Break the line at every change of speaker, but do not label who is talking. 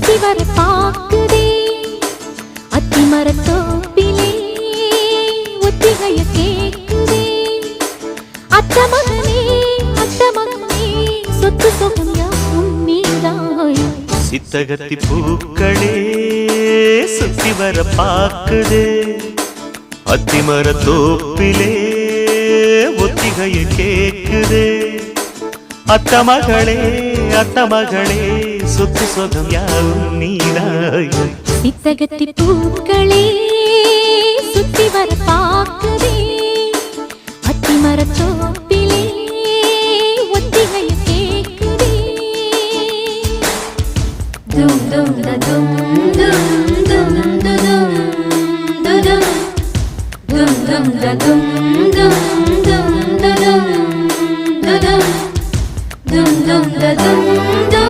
சுத்தி வர பாக்குதே அத்திமரத்தோப்பிலே ஒத்திகைய கேக்குதே அத்த மகனே சொத்து சொகம் யாவும் நீதாய்
சித்தகத்தி பூக்களே சுத்தி வர பாக்குதே அத்திமரத்தோப்பிலே ஒத்திகைய கேக்குதே அத்த மகளே சொத்து சொகம் யாவும் நீதாய்
சித்தகத்தி பூக்களே சுத்தி வர பாக்குதே அத்திமரத்தோப்பிலே ஒத்திகைய கேக்குதே. Dum dum da dum dum.